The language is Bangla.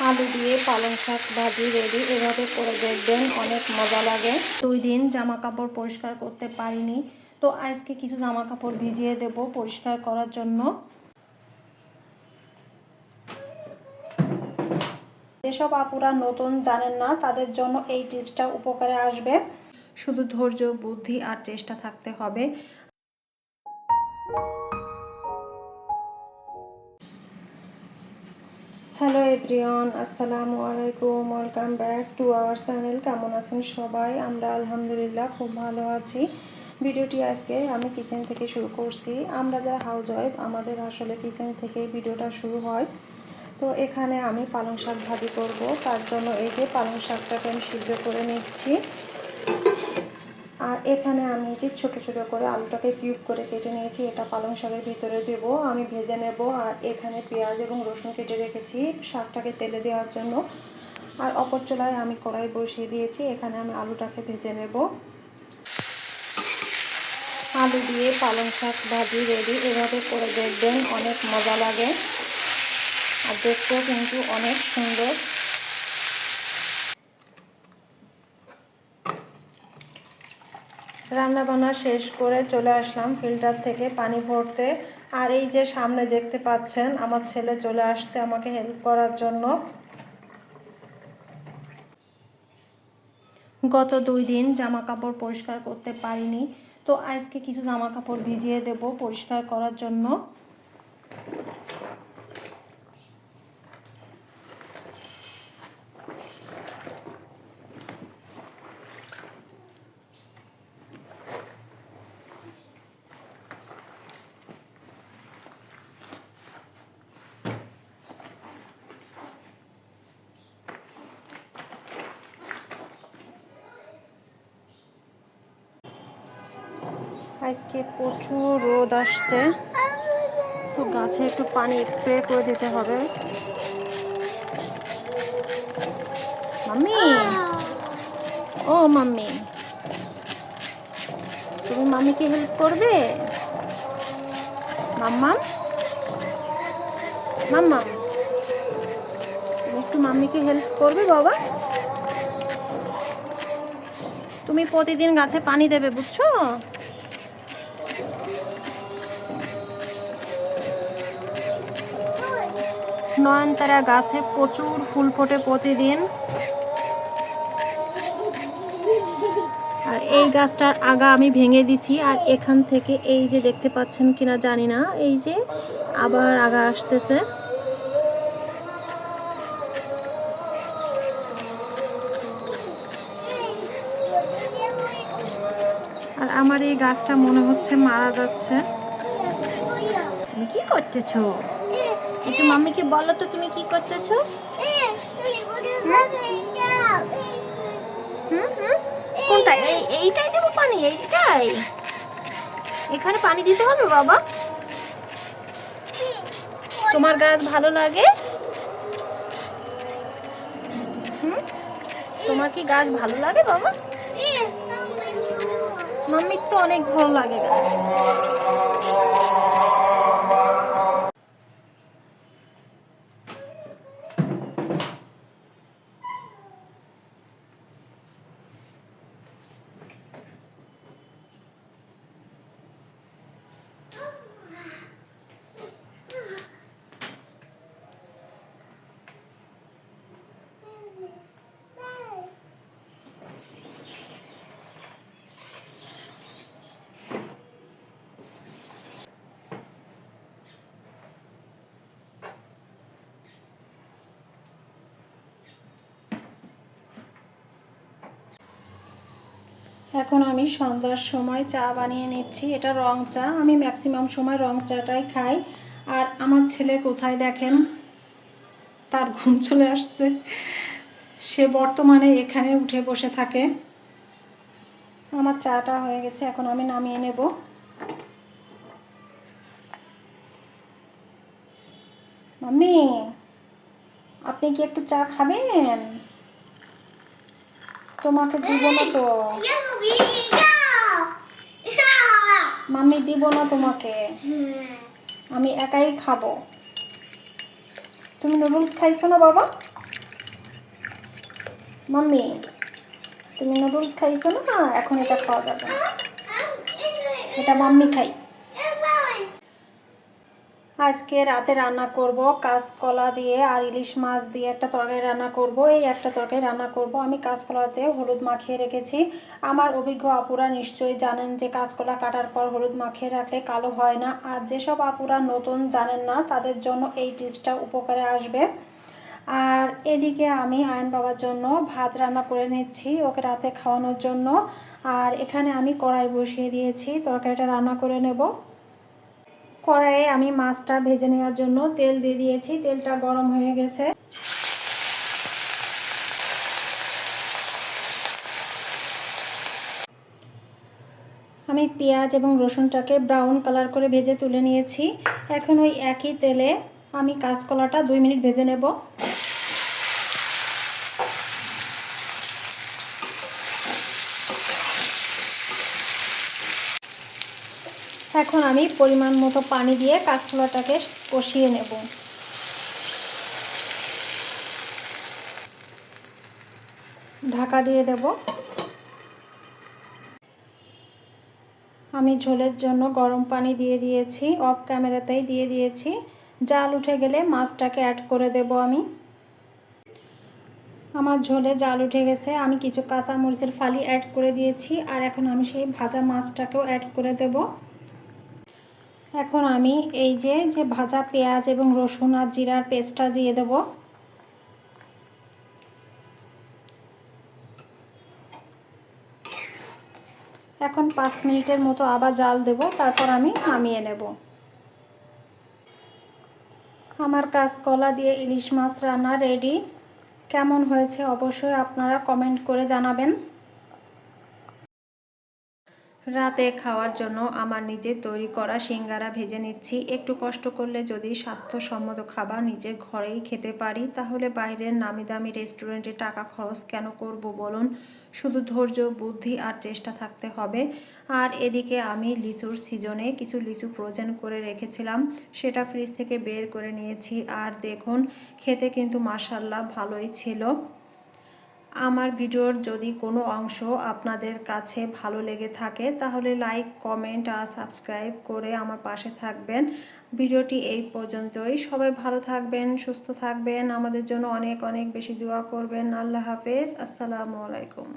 আলু দিয়ে পালং শাক ভাজি রেডি। এভাবে করে দেখবেন, অনেক মজা লাগে। 2 দিন জামা কাপড় পরিষ্কার করতে পারিনি, তো আজকে কিছু জামা কাপড় ভিজিয়ে দেব পরিষ্কার করার জন্য। যেসব আপুরা নতুন জানেন না, তাদের জন্য এই টিপসটা উপকারে আসবে। শুধু ধৈর্য, বুদ্ধি আর চেষ্টা থাকতে হবে। হ্যালো এভরিওয়ান, আসসালামু আলাইকুম, welcome back to our channel. কেমন আছেন সবাই? আমরা আলহামদুলিল্লাহ খুব ভালো আছি। ভিডিওটি আজকে আমি কিচেন থেকে শুরু করছি। আমরা যারা হাউস ওয়াইফ, আমাদের আসলে কিচেন থেকেই ভিডিওটা শুরু হয়। তো এখানে আমি পালং শাক ভাজি করব। তার জন্য এই যে পালং শাকটাকে আমি সিদ্ধ করে নিচ্ছি। আর এখানে আমি যে ছোট ছোট করে আলুটাকে কিউব করে কেটে নিয়েছি, এটা পালং শাকের ভিতরে দেব, আমি ভেজে নেব। আর এখানে পেঁয়াজ এবং রসুন কেটে রেখেছি শাকটাকে তেলে দেওয়ার জন্য। আর অপর চুলায় আমি কড়াই বসিয়ে দিয়েছি, এখানে আমি আলুটাকে ভেজে নেব। আলু দিয়ে পালং শাক ভাজি রেডি। এভাবে করে দেখবেন, অনেক মজা লাগে আর দেখতেও কিন্তু অনেক সুন্দর। রান্নাবান্না শেষ করে চলে আসলাম ফিল্টার থেকে পানি ভরতে। আর এই যে সামনে দেখতে পাচ্ছেন, আমার ছেলে চলে আসছে আমাকে হেল্প করার জন্য। গত 2 দিন জামা কাপড় পরিষ্কার করতে পারিনি, তো আজকে কিছু জামা কাপড় ভিজিয়ে দেব পরিষ্কার করার জন্য। আজকে প্রচুর রোদ আসছে, তো গাছে একটু পানি স্প্রে করে দিতে হবে। মাম্মি, ও মাম্মি, তুমি মাম্মিকে হেল্প করবে? মাম্মাম, মাম্মাম, তুমি একটু মাম্মিকে হেল্প করবে বাবা? তুমি প্রতিদিন গাছে পানি দেবে, বুঝছো? নয়নতারা গাছে প্রচুর ফুল ফোটে প্রতিদিন। আর এই গাছটার আগা আমি ভেঙে দিছি, আর এখান থেকে এই যে দেখতে পাচ্ছেন কিনা জানি না, এই যে আবার আগা আসতেছে। আর আমার এই গাছটা মনে হচ্ছে মারা যাচ্ছে। তুমি কি করতেছো? একটু মাম্মিকে বলো তো, তুমি কি করতেছো? কোনটা? এইটাই দেবো পানি? এইটাই এখানে পানি দিতে হবে বাবা? তোমার গাছ ভালো লাগে? তোমার কি গাছ ভালো লাগে বাবা? মাম্মির তো অনেক ভালো লাগে গাছ। এখন আমি সন্ধ্যার সময় চা বানিয়ে নিচ্ছি। এটা রং চা, আমি ম্যাক্সিমাম সময় রং চাটাই খাই। আর আমার ছেলে কোথায় দেখেন, তার ঘুম চলে আসছে, সে বর্তমানে এখানে উঠে বসে থাকে। আমার চাটা হয়ে গেছে, এখন আমি নামিয়ে নেব। মাম্মি, আপনি কি একটু চা খাবেন? তোমাকে দিব না তো মাম্মি, দিব না তোমাকে, আমি একাই খাবো। তুমি নুডলস খাইছো না বাবা? মাম্মি, তুমি নুডলস খাইছো না, এখন এটা খাওয়া যাবে না, এটা মাম্মি খাই। আজকে রাতে রান্না করব কাঁচকলা দিয়ে আর ইলিশ মাছ দিয়ে একটা তরকারি রান্না করব। এই একটা তরকারি রান্না করব। আমি কাঁচকলাতে হলুদ মাখিয়ে রেখেছি। আমার অভিজ্ঞ আপুরা নিশ্চয়ই জানেন যে কাঁচকলা কাটার পর হলুদ মাখিয়ে রাখলে কালো হয় না। আর যেসব আপুরা নতুন জানেন না তাদের জন্য এই টিপসটা উপকারে আসবে। আর এদিকে আমি আয়ন বাবার জন্য ভাত রান্না করে নিচ্ছি, ওকে রাতে খাওয়ানোর জন্য। আর এখানে আমি কড়াই বসিয়ে দিয়েছি, তরকারিটা রান্না করে নেব। কড়াইয়ে আমি মাছটা ভেজে নেওয়ার জন্য তেল দিয়ে দিয়েছি, তেলটা গরম হয়ে গেছে। আমি পেঁয়াজ এবং রসুনটাকে ব্রাউন কালার করে ভেজে তুলে নিয়েছি। এখন ওই একই তেলে আমি কাঁচকলাটা 2 মিনিট ভেজে নেব। এখন আমি পরিমাণ মতো পানি দিয়ে কাঁচকলাটাকে কষিয়ে নেব। ঢাকা দিয়ে দেব। আমি ঝোলের জন্য গরম পানি দিয়ে দিয়েছি, অফ ক্যামেরাতেই দিয়ে দিয়েছি। জাল উঠে গেলে মাছটাকে অ্যাড করে দেব আমি। আমার ঝোলে জাল উঠে গেছে, আমি কিছু কাঁচা মরিচের ফালি অ্যাড করে দিয়েছি। আর এখন আমি সেই ভাজা মাছটাকেও অ্যাড করে দেব। এখন আমি এই যে ভাজা পেঁয়াজ এবং রসুন আর জিরার পেস্টটা দিয়ে দেব। এখন 5 মিনিটের মতো আবার জাল দেব, তারপর আমি নামিয়ে নেব। আমার কাঁচকলা দিয়ে ইলিশ মাছ রান্না রেডি। কেমন হয়েছে অবশ্যই আপনারা কমেন্ট করে জানাবেন। রাতে খাওয়ার জন্য আমার নিজের তৈরি করা সিঙ্গারা ভেজে নিচ্ছি। একটু কষ্ট করলে যদি স্বাস্থ্যসম্মত খাবার নিজের ঘরেই খেতে পারি, তাহলে বাইরের নামি দামি রেস্টুরেন্টে টাকা খরচ কেন করব বলুন? শুধু ধৈর্য, বুদ্ধি আর চেষ্টা থাকতে হবে। আর এদিকে আমি লিচুর সিজনে কিছু লিচু ফ্রোজেন করে রেখেছিলাম, সেটা ফ্রিজ থেকে বের করে নিয়েছি। আর দেখুন, খেতে কিন্তু মাশাআল্লাহ ভালোই ছিল। আমার ভিডিওর যদি কোনো অংশ আপনাদের কাছে ভালো লেগে থাকে তাহলে লাইক, কমেন্ট আর সাবস্ক্রাইব করে আমার পাশে থাকবেন। ভিডিওটি এই পর্যন্তই। সবাই ভালো থাকবেন, সুস্থ থাকবেন, আমাদের জন্য অনেক অনেক বেশি দোয়া করবেন। আল্লাহ হাফেজ, আসসালামু আলাইকুম।